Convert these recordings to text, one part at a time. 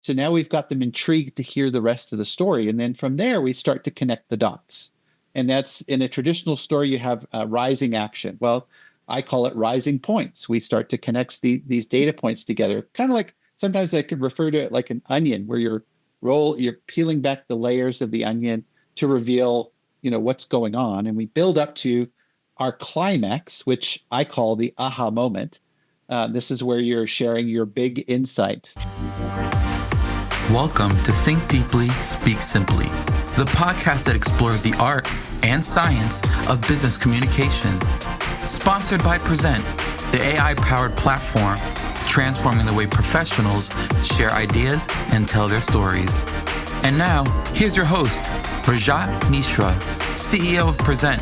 So now we've got them intrigued to hear the rest of the story. And then from there, we start to connect the dots. And that's in a traditional story, you have rising action. Well, I call it rising points. We start to connect these data points together, kind of like sometimes I could refer to it like an onion, where you're peeling back the layers of the onion to reveal, what's going on. And we build up to our climax, which I call the aha moment. This is where you're sharing your big insight. Welcome to Think Deeply, Speak Simply, the podcast that explores the art and science of business communication. Sponsored by Prezent, the AI-powered platform transforming the way professionals share ideas and tell their stories. And now, here's your host, Rajat Mishra, CEO of Prezent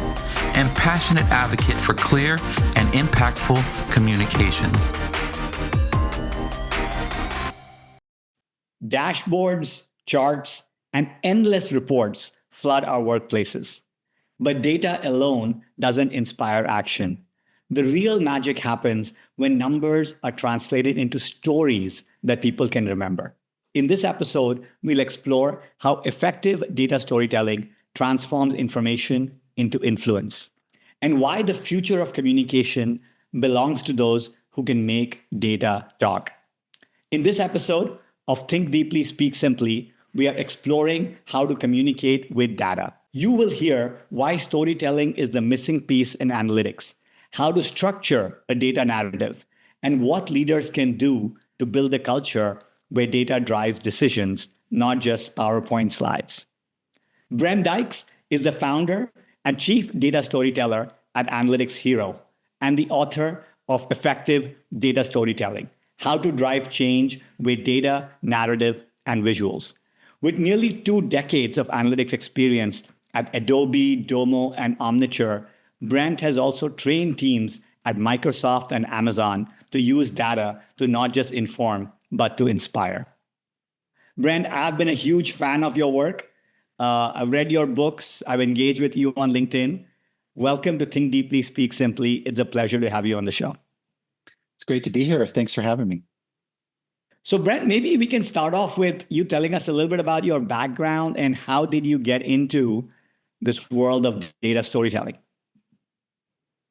and passionate advocate for clear and impactful communications. Dashboards, charts, and endless reports flood our workplaces. But data alone doesn't inspire action. The real magic happens when numbers are translated into stories that people can remember. In this episode, we'll explore how effective data storytelling transforms information into influence, and why the future of communication belongs to those who can make data talk. In this episode of Think Deeply, Speak Simply, we are exploring how to communicate with data. You will hear why storytelling is the missing piece in analytics, how to structure a data narrative, and what leaders can do to build a culture where data drives decisions, not just PowerPoint slides. Brent Dykes is the founder and chief data storyteller at AnalyticsHero and the author of Effective Data Storytelling: How to Drive Change with Data, Narrative, and Visuals. With nearly 2 decades of analytics experience at Adobe, Domo, and Omniture, Brent has also trained teams at Microsoft and Amazon to use data to not just inform, but to inspire. Brent, I've been a huge fan of your work. I've read your books. I've engaged with you on LinkedIn. Welcome to Think Deeply, Speak Simply. It's a pleasure to have you on the show. It's great to be here. Thanks for having me. So, Brent, maybe we can start off with you telling us a little bit about your background and how did you get into this world of data storytelling?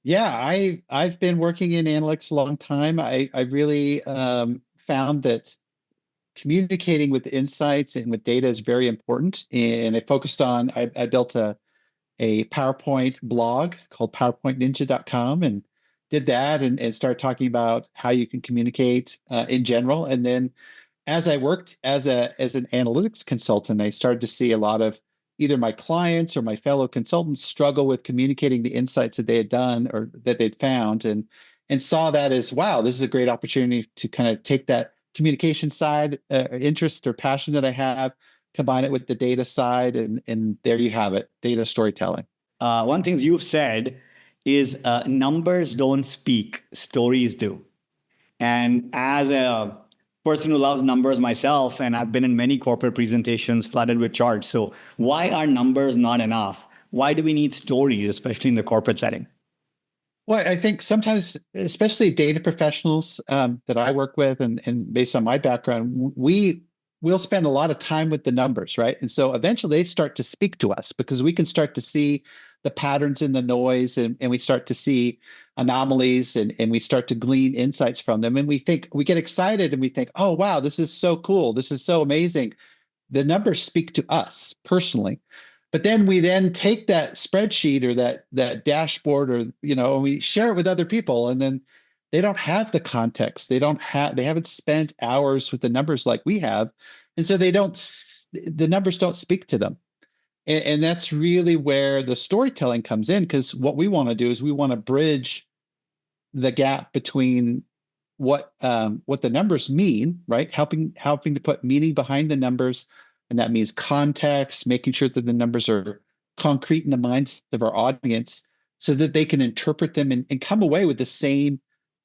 Yeah, I've been working in analytics a long time. I really found that communicating with insights and with data is very important. And I built a PowerPoint blog called PowerPointNinja.com and did that and started talking about how you can communicate in general. And then as I worked as an analytics consultant, I started to see a lot of either my clients or my fellow consultants struggle with communicating the insights that they had done or that they'd found, and saw that as, wow, this is a great opportunity to kind of take that communication side interest or passion that I have, combine it with the data side, and there you have it, data storytelling. One thing you've said is numbers don't speak, stories do. And as a person who loves numbers myself, and I've been in many corporate presentations flooded with charts. So why are numbers not enough? Why do we need stories, especially in the corporate setting? Well, I think sometimes, especially data professionals that I work with, and based on my background, we'll spend a lot of time with the numbers, right? And so eventually they start to speak to us because we can start to see the patterns in the noise, and we start to see anomalies, and we start to glean insights from them. And we get excited and we think, oh, wow, this is so cool. This is so amazing. The numbers speak to us personally. But then we take that spreadsheet or that dashboard, or, and we share it with other people, and then they don't have the context. They haven't spent hours with the numbers like we have. And so the numbers don't speak to them. And that's really where the storytelling comes in, because what we want to do is we want to bridge the gap between what the numbers mean, right? Helping to put meaning behind the numbers, and that means context, making sure that the numbers are concrete in the minds of our audience, so that they can interpret them and come away with the same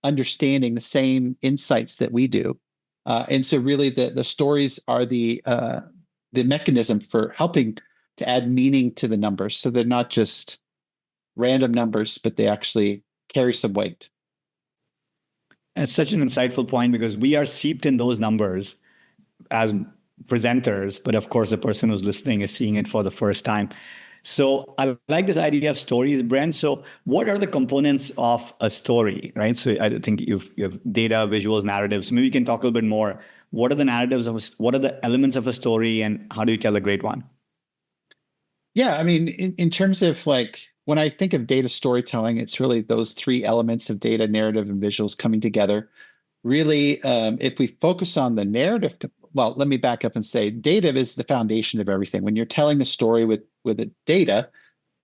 understanding, the same insights that we do. And so, really, the stories are the mechanism for helping to add meaning to the numbers, so they're not just random numbers, but they actually carry some weight. It's such an insightful point, because we are seeped in those numbers. as presenters, but of course, the person who's listening is seeing it for the first time. So I like this idea of stories, Brent. So what are the components of a story, right? So I think you have data, visuals, narratives. Maybe you can talk a little bit more. What are the narratives of what are the elements of a story, and how do you tell a great one? Yeah, I mean, in terms of like when I think of data storytelling, it's really those three elements of data, narrative, and visuals coming together. Really, if we focus on the narrative, well, let me back up and say data is the foundation of everything. When you're telling a story with the data,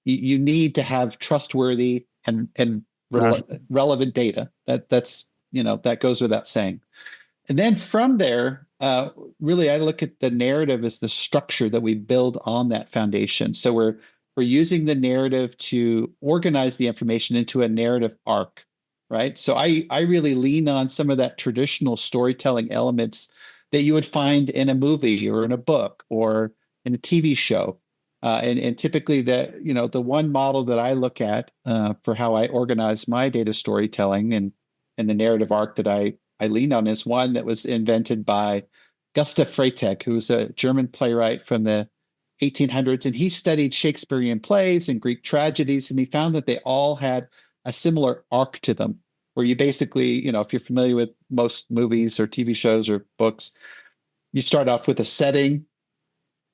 you need to have trustworthy and relevant data. That's that goes without saying. And then from there, really, I look at the narrative as the structure that we build on that foundation. So we're using the narrative to organize the information into a narrative arc, right? So I really lean on some of that traditional storytelling elements that you would find in a movie or in a book or in a TV show. And typically the one model that I look at for how I organize my data storytelling and the narrative arc that I lean on is one that was invented by Gustav Freytag, who was a German playwright from the 1800s, and he studied Shakespearean plays and Greek tragedies, and he found that they all had a similar arc to them, where you basically, if you're familiar with most movies or TV shows or books, you start off with a setting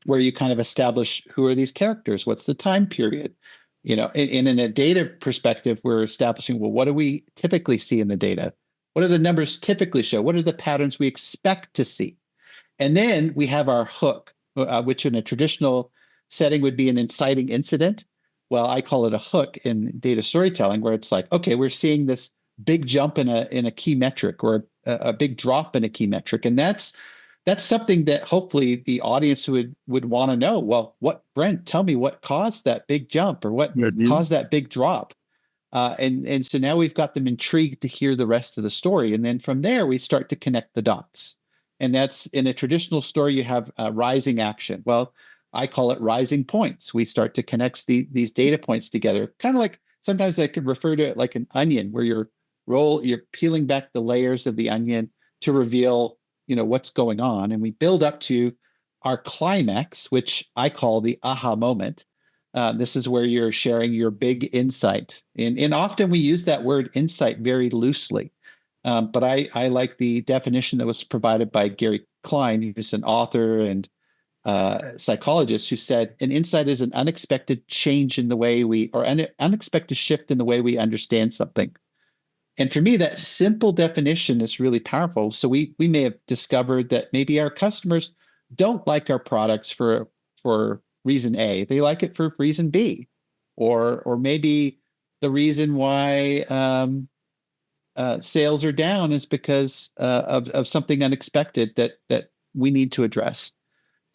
where you kind of establish who are these characters, what's the time period, and in a data perspective, we're establishing, well, what do we typically see in the data? What do the numbers typically show? What are the patterns we expect to see? And then we have our hook, which in a traditional setting would be an inciting incident. Well, I call it a hook in data storytelling, where it's like, okay, we're seeing this big jump in a key metric or a big drop in a key metric. And that's something that hopefully the audience would want to know. Well, Brent, tell me what caused that big jump or what caused that big drop. And so now we've got them intrigued to hear the rest of the story. And then from there, we start to connect the dots. And that's in a traditional story, you have rising action. Well, I call it rising points. We start to connect these data points together, kind of like sometimes I could refer to it like an onion, where you're peeling back the layers of the onion to reveal, what's going on. And we build up to our climax, which I call the aha moment. This is where you're sharing your big insight. And often we use that word insight very loosely. But I like the definition that was provided by Gary Klein, who's an author and psychologist, who said an insight is an unexpected change in the way an unexpected shift in the way we understand something. And for me, that simple definition is really powerful. So we may have discovered that maybe our customers don't like our products for reason A, they like it for reason B, or maybe the reason why sales are down is because of something unexpected that we need to address.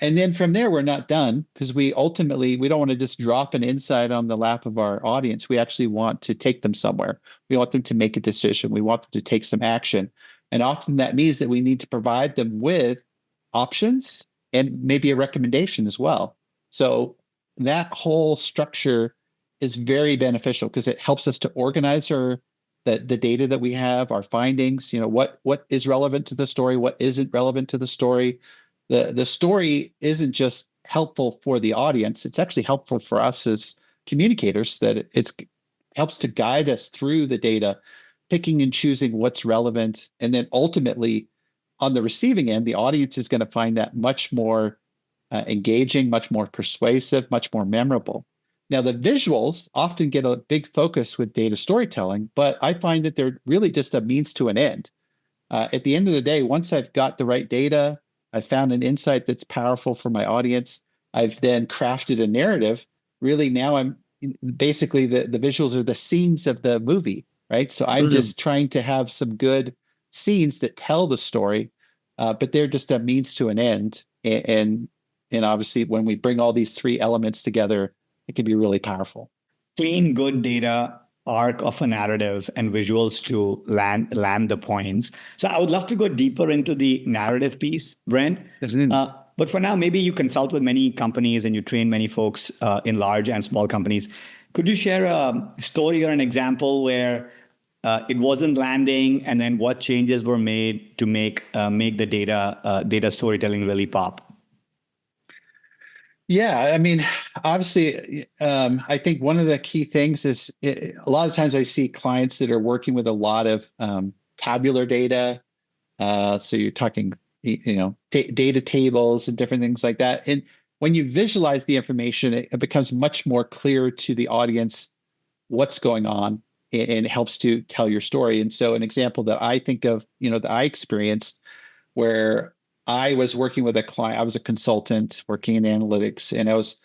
And then from there, we're not done, because we don't want to just drop an insight on the lap of our audience. We actually want to take them somewhere. We want them to make a decision. We want them to take some action. And often that means that we need to provide them with options and maybe a recommendation as well. So that whole structure is very beneficial because it helps us to organize the data that we have, our findings, what is relevant to the story, what isn't relevant to the story. The story isn't just helpful for the audience, it's actually helpful for us as communicators, that it helps to guide us through the data, picking and choosing what's relevant. And then ultimately, on the receiving end, the audience is going to find that much more engaging, much more persuasive, much more memorable. Now, the visuals often get a big focus with data storytelling, but I find that they're really just a means to an end. At the end of the day, once I've got the right data, I've found an insight that's powerful for my audience, I've then crafted a narrative. Really, now I'm basically the visuals are the scenes of the movie, right? So I'm just trying to have some good scenes that tell the story, but they're just a means to an end. And obviously, when we bring all these three elements together, it can be really powerful. Clean, good data, arc of a narrative, and visuals to land the points. So I would love to go deeper into the narrative piece, Brent. But for now, maybe you consult with many companies and you train many folks in large and small companies. Could you share a story or an example where it wasn't landing, and then what changes were made to make the data storytelling really pop? Yeah, I mean, obviously, I think one of the key things is a lot of times I see clients that are working with a lot of tabular data. So you're talking, data tables and different things like that. And when you visualize the information, it becomes much more clear to the audience what's going on, and it helps to tell your story. And so an example that I think of, that I experienced, where I was working with a client, I was a consultant working in analytics, and I was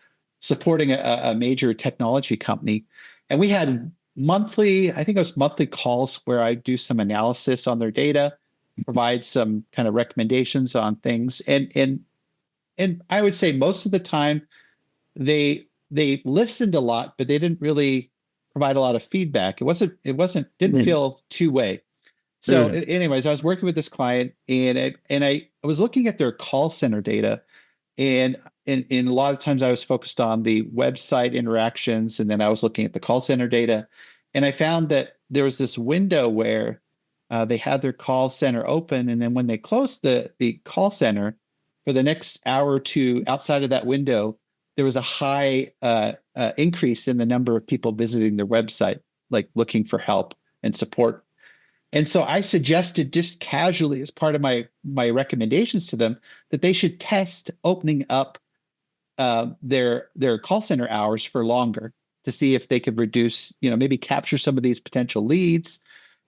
supporting a major technology company. And we had I think it was monthly calls where I do some analysis on their data, provide some kind of recommendations on things. And I would say most of the time they listened a lot, but they didn't really provide a lot of feedback. Didn't feel two-way. So anyways, I was working with this client, and I was looking at their call center data, and a lot of times I was focused on the website interactions, and then I was looking at the call center data, and I found that there was this window where they had their call center open, and then when they closed the call center for the next hour or two outside of that window, there was a high increase in the number of people visiting their website, like looking for help and support. And so I suggested, just casually as part of my recommendations to them, that they should test opening up their call center hours for longer to see if they could reduce, maybe capture some of these potential leads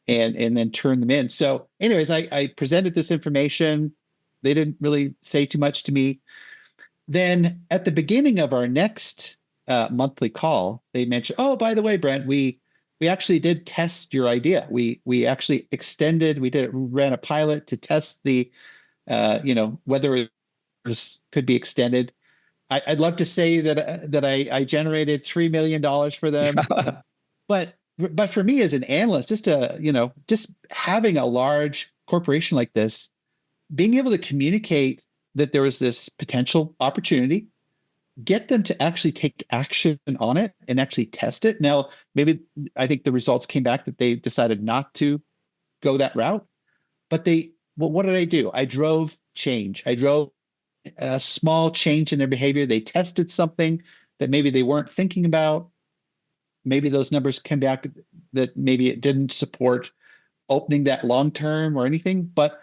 and then turn them in. So anyways, I presented this information. They didn't really say too much to me. Then at the beginning of our next monthly call, they mentioned, "Oh, by the way, Brent, we actually did test your idea. We actually extended. We ran a pilot to test the, whether it could be extended. I'd love to say that I generated $3 million for them, but for me as an analyst, just having a large corporation like this, being able to communicate that there was this potential opportunity, get them to actually take action on it and actually test it. Now, maybe I think the results came back that they decided not to go that route, but what did I do? I drove change. I drove a small change in their behavior. They tested something that maybe they weren't thinking about. Maybe those numbers came back that maybe it didn't support opening that long term or anything, but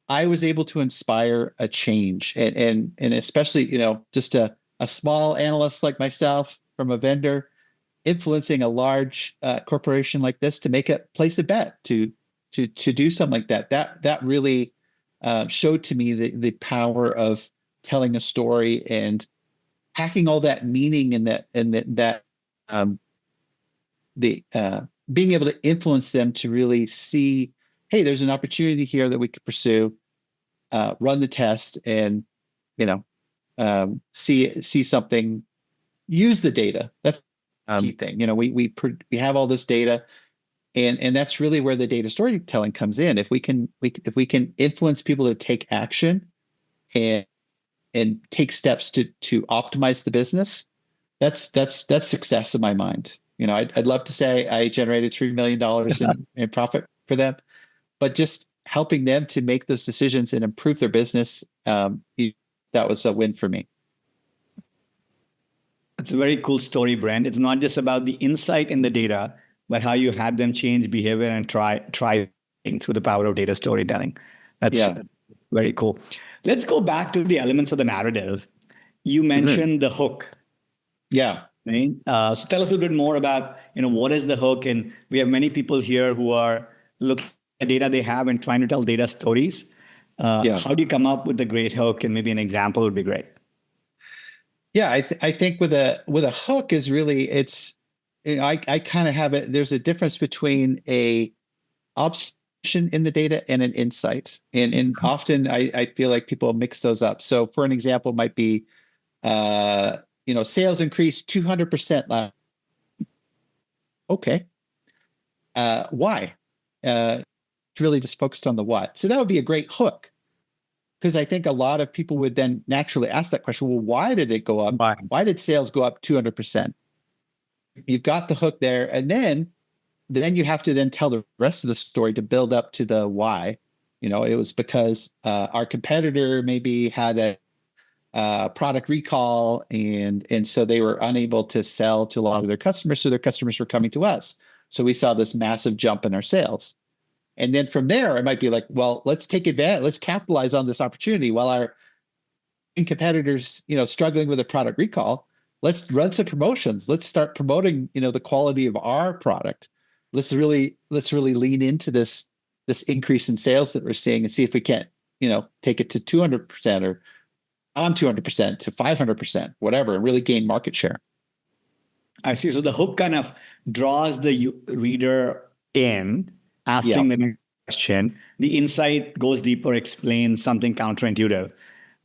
I was able to inspire a change, and especially, just a small analyst like myself from a vendor influencing a large corporation like this to place a bet to do something like that. That really showed to me the power of telling a story and packing all that meaning in that being able to influence them to really see, hey, there's an opportunity here that we could pursue, run the test, and see something, use the data. That's the key thing. We have all this data, and that's really where the data storytelling comes in. If we can influence people to take action and take steps to optimize the business, that's success in my mind. I'd love to say I generated $3 million in profit for them, but just helping them to make those decisions and improve their business, that was a win for me. It's a very cool story, Brent. It's not just about the insight in the data, but how you had them change behavior and try through the power of data storytelling. That's very cool. Let's go back to the elements of the narrative. You mentioned the hook. Yeah. Right? So tell us a little bit more about, what is the hook? And we have many people here who are looking at data they have and trying to tell data stories. How do you come up with a great hook? And maybe an example would be great. Yeah, I think with a hook is really, it's, I kind of have it. There's a difference between a observation in the data and an insight, and often I feel like people mix those up. So for an example, might be, sales increased 200% last. Okay, why? It's really just focused on the what. So that would be a great hook, because I think a lot of people would then naturally ask that question. Well, why did it go up? Why did sales go up 200%? You've got the hook there, and then then you have to then tell the rest of the story to build up to the why. It was because our competitor maybe had a product recall, and so they were unable to sell to a lot of their customers, so their customers were coming to us. So we saw this massive jump in our sales. And then from there, it might be like, well, let's take advantage, let's capitalize on this opportunity while our competitors, struggling with a product recall. Let's run some promotions. Let's start promoting, the quality of our product. Let's really lean into this increase in sales that we're seeing and see if we can't, take it to 200% or on 200% to 500%, whatever, and really gain market share. I see. So the hook kind of draws the reader in, asking the next question. The insight goes deeper, explains something counterintuitive.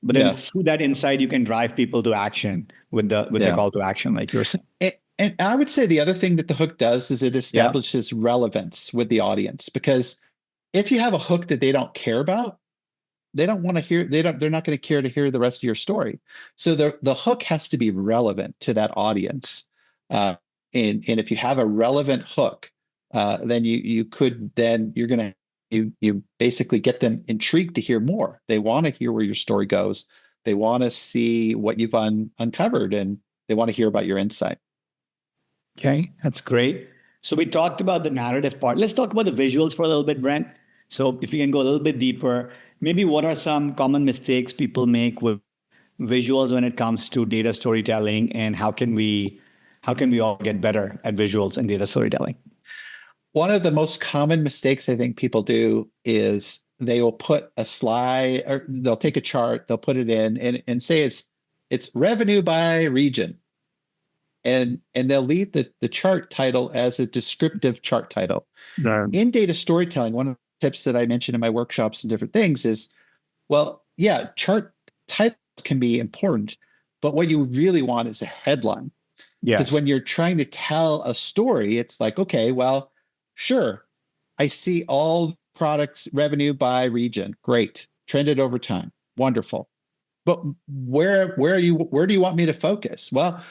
But then through that insight, you can drive people to action with the call to action, like you're saying. And I would say the other thing that the hook does is it establishes relevance with the audience, because if you have a hook that they don't care about, they don't want to hear, they're not going to care to hear the rest of your story. So the hook has to be relevant to that audience. And if you have a relevant hook, then you're going to, you basically get them intrigued to hear more. They want to hear where your story goes. They want to see what you've uncovered, and they want to hear about your insight. Okay, that's great. So we talked about the narrative part. Let's talk about the visuals for a little bit, Brent. So if you can go a little bit deeper, maybe what are some common mistakes people make with visuals when it comes to data storytelling, and how can we all get better at visuals and data storytelling? One of the most common mistakes I think people do is they will put a slide, or they'll take a chart, they'll put it in and say it's revenue by region. And they'll leave the chart title as a descriptive chart title. No. In data storytelling, one of the tips that I mentioned in my workshops and different things is, chart titles can be important, but what you really want is a headline. Because when you're trying to tell a story, it's like, okay, well, sure, I see all products revenue by region. Great. Trended over time. Wonderful. But where do you want me to focus? Well,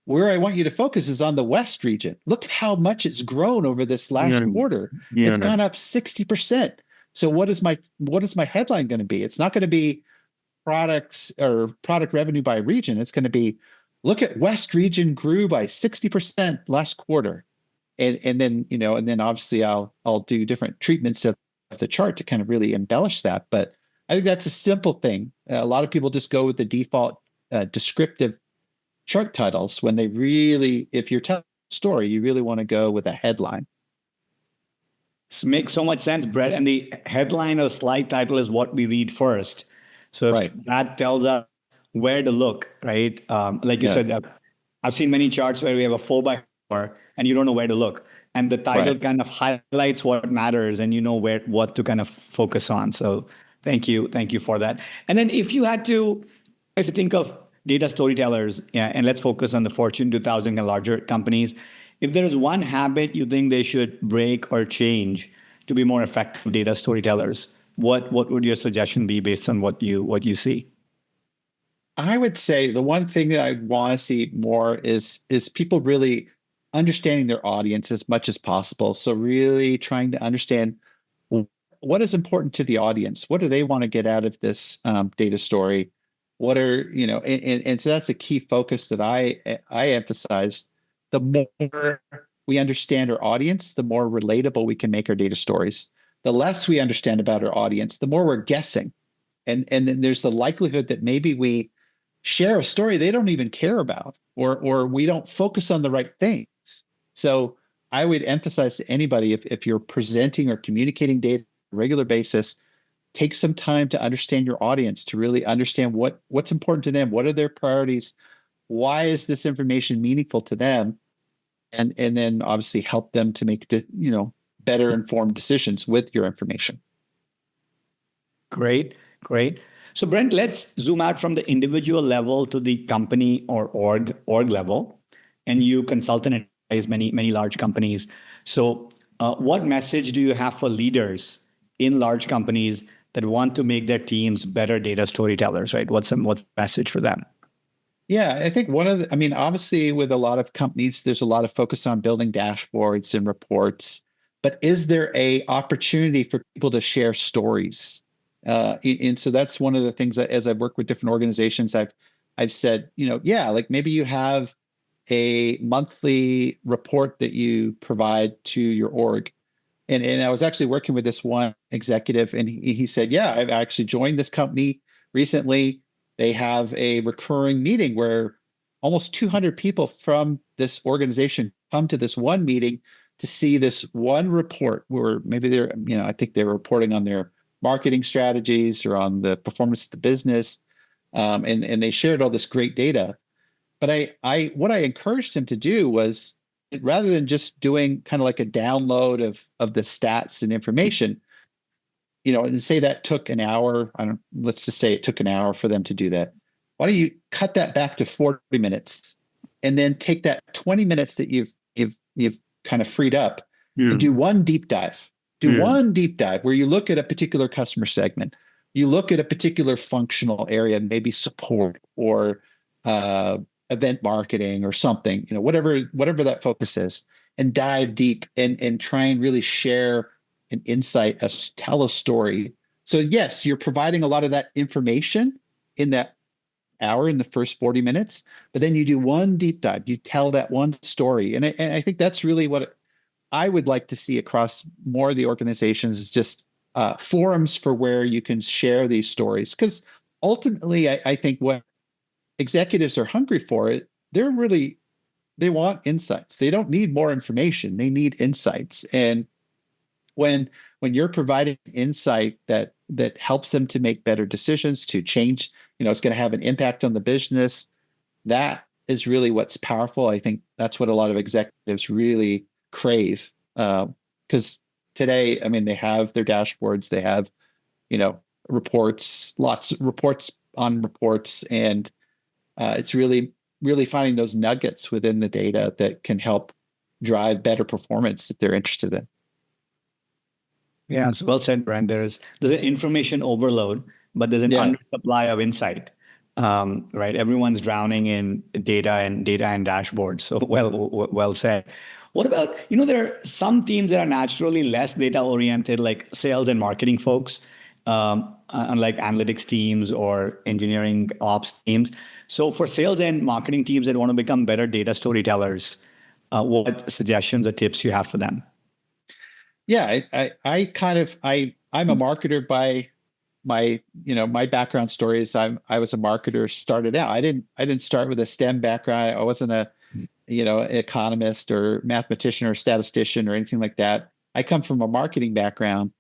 where I want you to focus is on the West region. Look how much it's grown over this last quarter. It's gone up 60%. So what is my headline going to be? It's not going to be products or product revenue by region. It's going to be, look at West region grew by 60% last quarter. And then obviously I'll do different treatments of the chart to kind of really embellish that. But I think that's a simple thing. A lot of people just go with the default descriptive chart titles when if you're telling a story, you really want to go with a headline. This makes so much sense, Brett. And the headline or slide title is what we read first. So if that tells us where to look, right? Like you said, I've seen many charts where we have a 4x4 and you don't know where to look. And the title kind of highlights what matters, and you know what to kind of focus on. So thank you for that. And then if you think of data storytellers, and let's focus on the Fortune 2000 and larger companies, if there is one habit you think they should break or change to be more effective data storytellers, what would your suggestion be based on what you see? I would say the one thing that I want to see more is people really understanding their audience as much as possible. So really trying to understand what is important to the audience. What do they want to get out of this data story? What are, and so that's a key focus that I emphasize. The more we understand our audience, the more relatable we can make our data stories. The less we understand about our audience, the more we're guessing. And then there's the likelihood that maybe we share a story they don't even care about, or we don't focus on the right things. So I would emphasize to anybody, if you're presenting or communicating data on a regular basis, take some time to understand your audience, to really understand what's important to them. What are their priorities? Why is this information meaningful to them? And then obviously help them to make better informed decisions with your information. Great. So Brent, let's zoom out from the individual level to the company or org level. And you consult and advise many large companies. So what message do you have for leaders in large companies that want to make their teams better data storytellers, right? What's the message for them? Yeah, I think I mean, obviously, with a lot of companies, there's a lot of focus on building dashboards and reports. But is there a opportunity for people to share stories? And so that's one of the things that, as I've worked with different organizations, I've said, yeah, like maybe you have a monthly report that you provide to your org. And I was actually working with this one executive, and he said, yeah, I've actually joined this company recently. They have a recurring meeting where almost 200 people from this organization come to this one meeting to see this one report where maybe I think they're reporting on their marketing strategies or on the performance of the business. And they shared all this great data. But what I encouraged him to do was, rather than just doing kind of like a download of the stats and information, and say that took an hour. Let's just say it took an hour for them to do that. Why don't you cut that back to 40 minutes and then take that 20 minutes that you've kind of freed up and do one deep dive. Do one deep dive where you look at a particular customer segment, you look at a particular functional area, maybe support or event marketing or something, whatever that focus is, and dive deep and try and really share an insight, tell a story. So yes, you're providing a lot of that information in that hour, in the first 40 minutes, but then you do one deep dive, you tell that one story. And I think that's really what I would like to see across more of the organizations, is just forums for where you can share these stories. Because ultimately, I think what executives are hungry for, they want insights. They don't need more information. They need insights. And when you're providing insight that helps them to make better decisions, to change, it's going to have an impact on the business, that is really what's powerful. I think that's what a lot of executives really crave. Because today, I mean, they have their dashboards, they have, reports, lots of reports on reports, and it's really, really finding those nuggets within the data that can help drive better performance that they're interested in. Yeah, it's well said, Brent. There's an information overload, but there's an undersupply of insight. Right? Everyone's drowning in data and dashboards. So well said. What about, there are some teams that are naturally less data oriented, like sales and marketing folks, unlike analytics teams or engineering ops teams. So for sales and marketing teams that want to become better data storytellers, what suggestions or tips you have for them? Yeah, I'm a marketer by my background story is I was a marketer, started out. I didn't start with a STEM background. I wasn't a economist or mathematician or statistician or anything like that. I come from a marketing background,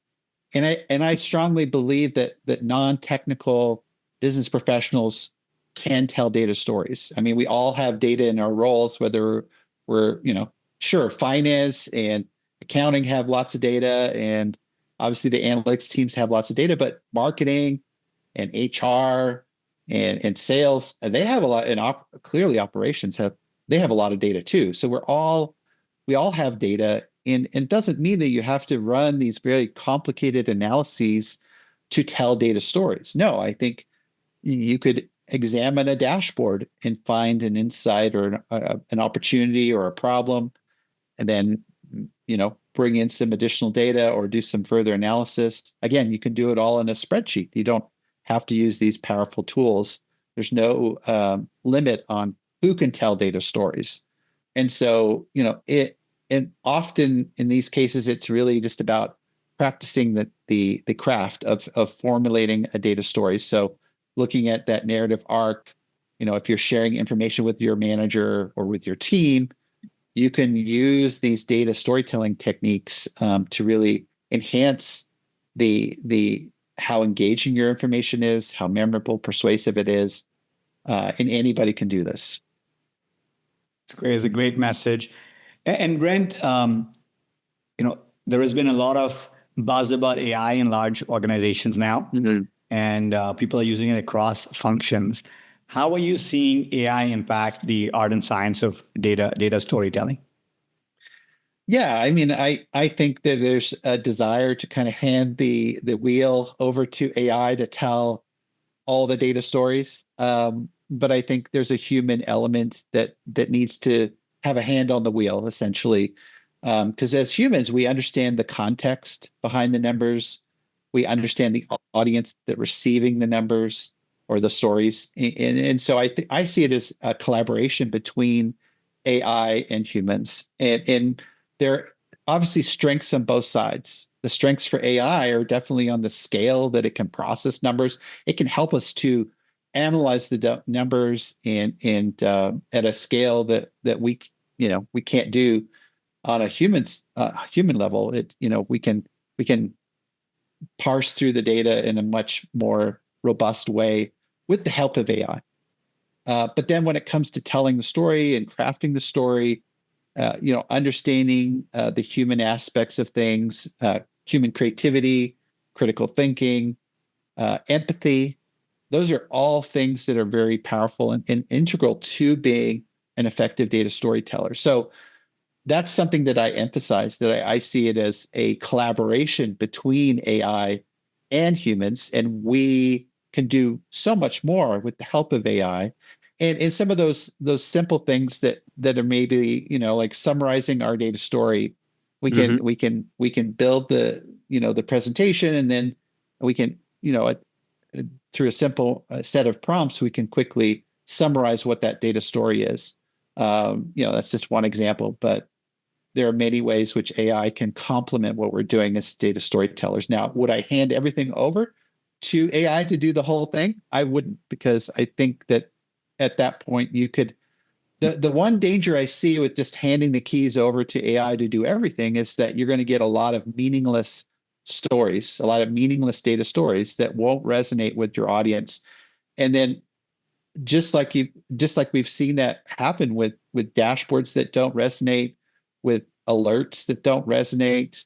and I strongly believe that non-technical business professionals can tell data stories. I mean, we all have data in our roles, whether we're, sure, finance and accounting have lots of data, and obviously the analytics teams have lots of data, but marketing and HR and sales, they have a lot, and clearly operations they have a lot of data too. So we all have data, and it doesn't mean that you have to run these very complicated analyses to tell data stories. No, I think you could examine a dashboard and find an insight or an opportunity or a problem, and then bring in some additional data or do some further analysis. Again, you can do it all in a spreadsheet. You don't have to use these powerful tools. There's no limit on who can tell data stories. And so, and often in these cases, it's really just about practicing the craft of formulating a data story. So looking at that narrative arc, if you're sharing information with your manager or with your team, you can use these data storytelling techniques to really enhance the how engaging your information is, how memorable, persuasive it is, and anybody can do this. It's great. It's a great message. And Brent, there has been a lot of buzz about AI in large organizations now, and people are using it across functions. How are you seeing AI impact the art and science of data storytelling? Yeah, I mean, I think that there's a desire to kind of hand the wheel over to AI to tell all the data stories. but I think there's a human element that needs to have a hand on the wheel, essentially. Because as humans, we understand the context behind the numbers. We understand the audience that receiving the numbers or the stories. And so I see it as a collaboration between AI and humans. And there are obviously strengths on both sides. The strengths for AI are definitely on the scale that it can process numbers. It can help us to analyze the numbers and at a scale that we can't do on a human level. We can parse through the data in a much more robust way with the help of AI. But then when it comes to telling the story and crafting the story, understanding the human aspects of things, human creativity, critical thinking, empathy, those are all things that are very powerful and integral to being an effective data storyteller. So that's something that I emphasize, that I see it as a collaboration between AI and humans, and we can do so much more with the help of AI. And some of those simple things that are maybe, like summarizing our data story, we can build the presentation, and then we can, through a simple set of prompts, we can quickly summarize what that data story is. That's just one example, but there are many ways which AI can complement what we're doing as data storytellers. Now, would I hand everything over to AI to do the whole thing? I wouldn't, because I think that at that point you could. The one danger I see with just handing the keys over to AI to do everything is that you're going to get a lot of meaningless stories, a lot of meaningless data stories that won't resonate with your audience. And then just like we've seen that happen with dashboards that don't resonate, with alerts that don't resonate,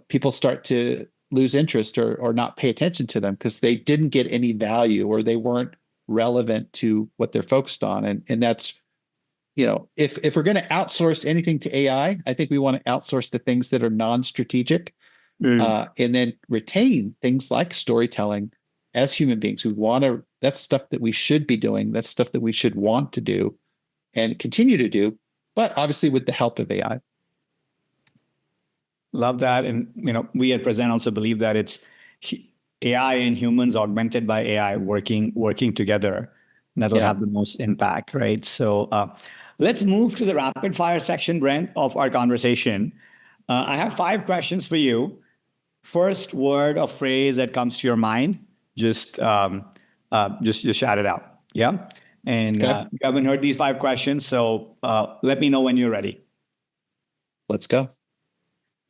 people start to lose interest or not pay attention to them because they didn't get any value or they weren't relevant to what they're focused on. And that's, if we're going to outsource anything to AI, I think we want to outsource the things that are non-strategic, and then retain things like storytelling as human beings. That's stuff that we should be doing. That's stuff that we should want to do and continue to do, but obviously with the help of AI. Love that. And, we at Prezent also believe that it's AI and humans augmented by AI working together that'll have the most impact, right? So let's move to the rapid fire section, Brent, of our conversation. I have 5 questions for you. First word or phrase that comes to your mind, just shout it out. Yeah. And Okay. you haven't heard these 5 questions, so let me know when you're ready. Let's go.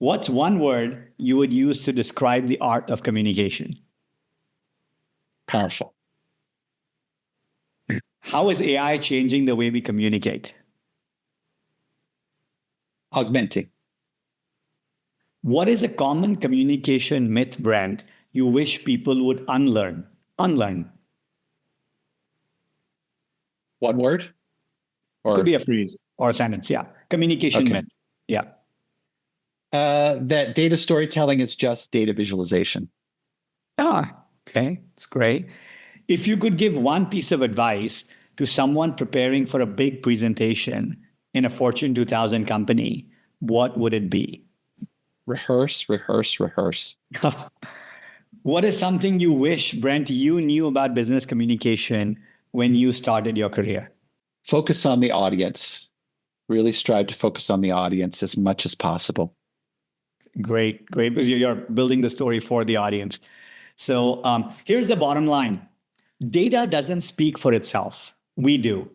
What's one word you would use to describe the art of communication? Powerful. How is AI changing the way we communicate? Augmenting. What is a common communication myth, Brent, you wish people would unlearn? Unlearn. One word? Could be a phrase or a sentence. Yeah. Communication myth. Yeah. That data storytelling is just data visualization. Okay. It's great. If you could give one piece of advice to someone preparing for a big presentation in a Fortune 2000 company, what would it be? Rehearse. What is something you wish, Brent, you knew about business communication when you started your career? Focus on the audience. Really strive to focus on the audience as much as possible. Great. Because you're building the story for the audience. So here's the bottom line. Data doesn't speak for itself. We do.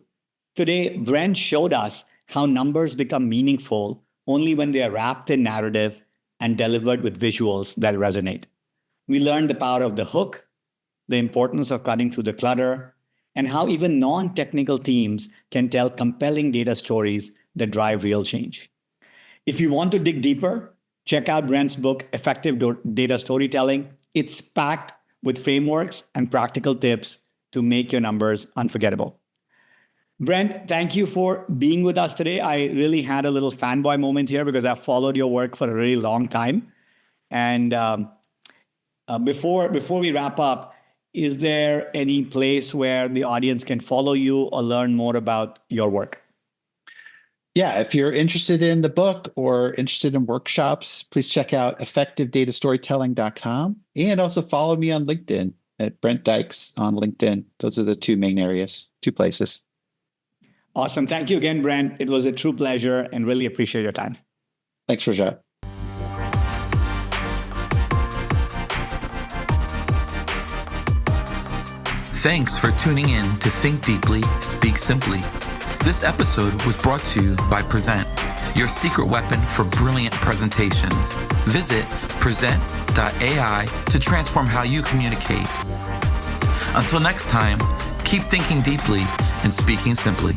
Today, Brent showed us how numbers become meaningful only when they are wrapped in narrative and delivered with visuals that resonate. We learned the power of the hook, the importance of cutting through the clutter, and how even non-technical teams can tell compelling data stories that drive real change. If you want to dig deeper, check out Brent's book, Effective Data Storytelling. It's packed with frameworks and practical tips to make your numbers unforgettable. Brent, thank you for being with us today. I really had a little fanboy moment here because I've followed your work for a really long time. And before we wrap up, is there any place where the audience can follow you or learn more about your work? Yeah, if you're interested in the book or interested in workshops, please check out effectivedatastorytelling.com and also follow me on LinkedIn at Brent Dykes on LinkedIn. Those are the two main areas, two places. Awesome. Thank you again, Brent. It was a true pleasure and really appreciate your time. Thanks, Rajat. Thanks for tuning in to Think Deeply, Speak Simply. This episode was brought to you by Prezent, your secret weapon for brilliant presentations. Visit Prezent.ai to transform how you communicate. Until next time, keep thinking deeply and speaking simply.